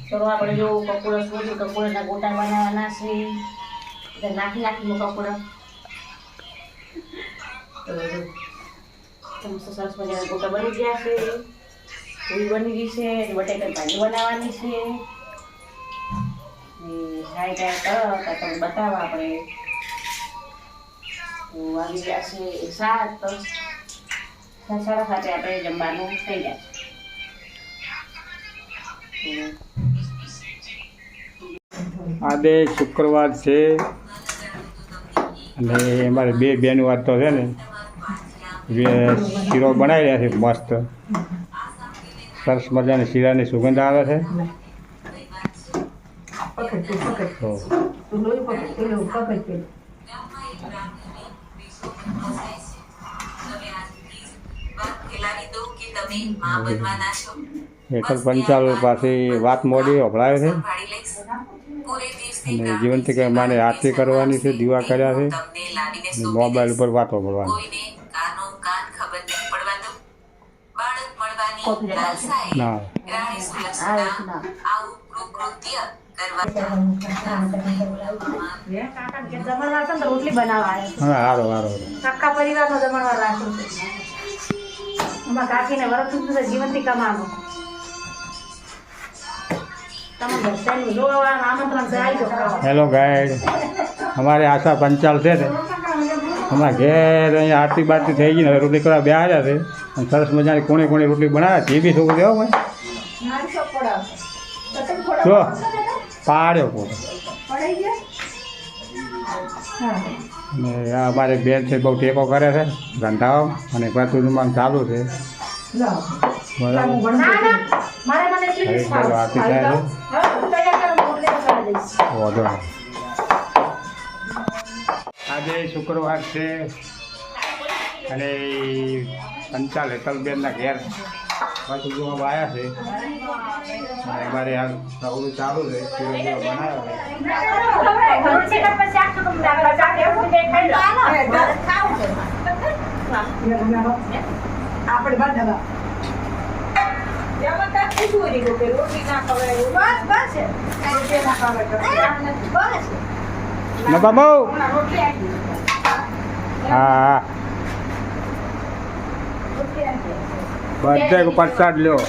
ચલો આપણે જો પકોડા સોજી પકોડાના ગોટા બનાવવાના છે એટલે નાખી પકોડા તો મસ્ત સરસ મજાના ગોટા બની ગયા છે પૂરી બની ગઈ છે બટેટા ભાજી બનાવવાની છે ટ્રાય તમને બતાવવા આપણે તો આવી ગયા છે 7:30 આપણે જમવાનું થઈ જાય આજે શુક્રવાર છે અને અમારે બે બેન વાત તો છે ને શીરો બનાવી રહ્યા છે મસ્ત સરસ મજાની શીરાની સુગંધ આવે છે હેઠળ પંચાલ પાસે વાત મોડી વપરાય છે અને જીવનથી કે માને આરતી કરવાની છે દીવા કર્યા છે અને મોબાઈલ ઉપર વાતો કરવાની ના રોટલી બનાવવા હા હારો હારો આખા પરિવારનો જમણવાર રાખ્યો છે અમારા કાકીને વરસ સુધી જીવનથી કમાવાનું હેલો ગાઈડ અમારે આશા પંચાલ છે ને અમારા ઘેર અહીંયા આરતી બારતી થઈ ગઈ ને હવે રોટલી કરવા બે આવ્યા છે અને સરસ મજાની કોણે રોટલી બનાવે તે બી શું દેવો ભાઈ જો પાડ્યો પોતો અને આ અમારે બેન છે બહુ ટેકો કરે છે ધંધાઓ અને પ્રતિમાન ચાલુ છે આરતી થાય છે આજે શુક્રવાર છે અને પંચાલ હેતલબેનના ઘેર પાછું આવ્યા છે અને અમારે આ સૌનું ચાલુ છે બનાવ્યો છે બાબુ હા બધે પ્રસાદ લ્યો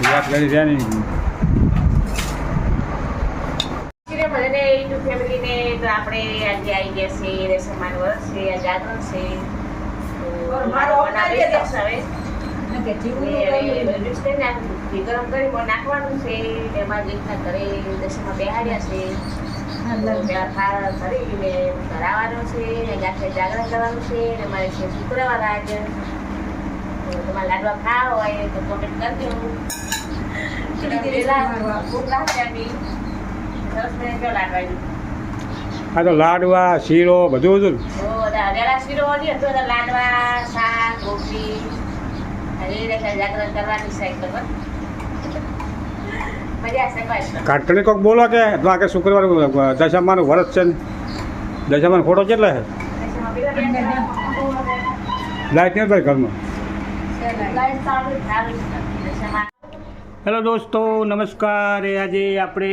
યાદ કરી છે ને ફેમિલીને તો આપણે આજે આવી ગયા છે રેશમાન વર્ષ છે આ જાગરણ છે ગરમ કરી નાખવાનું છે એમાં રીતના ઘરે દશામાં બેહાડ્યા છે કરીને કરાવવાનો છે ગાંઠે જાગરણ કરવાનું છે અને મારે છે શુક્રવાર આજે તમારે લાડવા ખાવા હોય તો કોમેન્ટ કરજો હા તો લાડવા શીરો બધું હતું શીરો લાડવા શાક રોટલી જાગરણ કરવાની સાઈડ કાટણી કોક બોલો કે કે શુક્રવાર દશામાનું વરસ છે ને દશામાનો ફોટો કેટલા છે લાઈટ નહીં ભાઈ ઘરમાં હેલો દોસ્તો નમસ્કાર આજે આપણે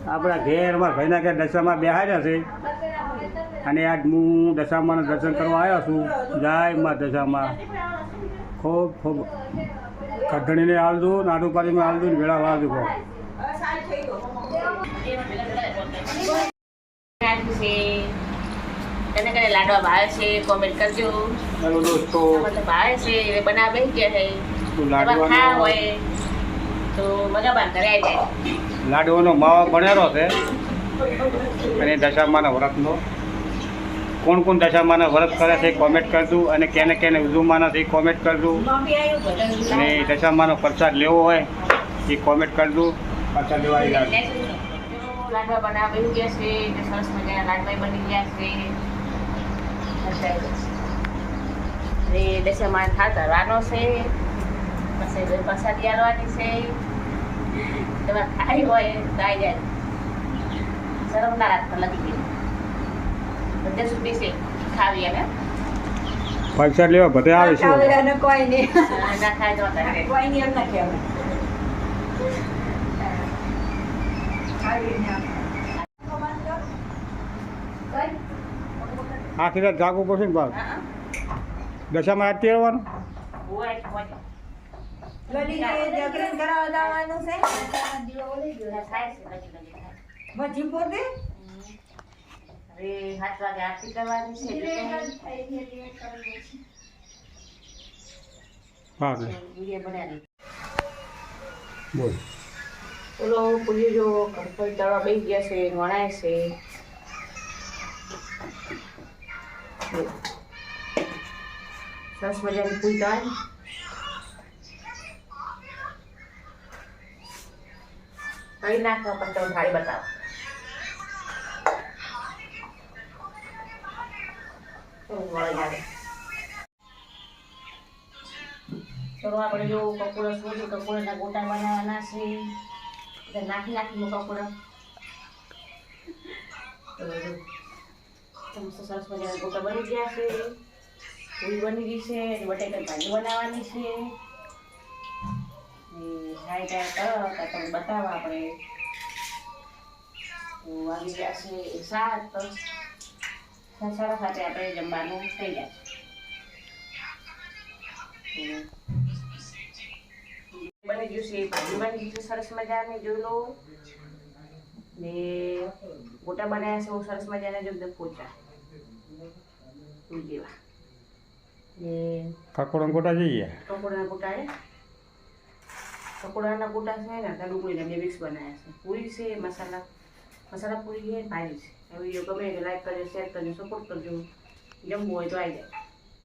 આપણા ઘેર મારા ભાઈના ઘેર દશામાં બેહાડ્યા છે અને આજ હું દશામાના દર્શન કરવા આવ્યો છું જય મા દશામાં ખૂબ ખૂબ કઢણીને આલદું નાડું પાડીને આલદું ને ભેળા વાળદું ખૂબ તને કઈ લાડવા ભાવે છે કોમેન્ટ કરજો હેલો દોસ્તો ભાવે છે બનાવે ગયા છે હોય તો મગાબાન ઘરે આવી જાય લાડવાનો માવો બનેલો છે અને દશામાના વ્રતનો કોણ કોણ દશામાના વ્રત કરે છે કોમેન્ટ કરજો અને કેને કેને ઉજવવાના છે કોમેન્ટ કરજો અને દશામાનો પ્રસાદ લેવો હોય એ કોમેન્ટ કરજો પ્રસાદ લેવા આવી જાય લાડવા બનાવી ગયા છે સરસ મજાના લાડવા બની ગયા છે દશામાન ખાતર વાનો છે પછી પ્રસાદી આલવાની છે તમારે ખાઈ હોય તો આવી જાય શરમ ના રાખતા લગી ગઈ બધે સુધી છે ખાવી અને પૈસા લેવા બધે આવે છે કોઈ નહીં ના ખાઈ જવા કોઈ નહીં એમ ના કહેવાય આખી રાત જાગવું પડશે ને બાપ દશામાં આરતી આવવાનું જાગરણ કરાવવા જવાનું છે ભજી પોતે હવે 7 વાગે આરતી કરવાની છે હા વિડીયો બનાવી બોલ ઓલો પૂરી જો કડકડ તળવા બેસી ગયા છે વણાય છે સરસ મજાની પૂરી તળાય કઈ નાખવા પણ તમે ભાડી બતાવો ચલો આપણે જો કપૂરા શોધ્યું કપૂરાના ગોટા બનાવવાના છે નાખી નાખી કપૂરા તો મસ્ત સરસ મજાના ગોટા બની ગયા છે પૂરી બની ગઈ છે બટાકાની ભાજી બનાવવાની છે ખાઈ ખાઈ કરો તો તમે બતાવો આપણે આવી ગયા છે 7 સાડા 7 આપણે જમવાનું થઈ જાય બની ગયું છે ભાજી બની ગઈ છે સરસ મજાની જોઈ લો ને ગોટા બનાવ્યા છે બહુ સરસ મજાના જો એકદમ પોચા જેવા ને કાકોડા ગોટા જઈએ કપોડાના ગોટા કપોડાના ગોટા છે ને ત્યાં ડુંગળીના બે મિક્સ બનાવ્યા છે પૂરી છે મસાલા પૂરી છે ભાજી છે વિડીયો ગમે લાઈક કરજો શેર કરજો સપોર્ટ કરજો જમવું હોય તો આવી જાય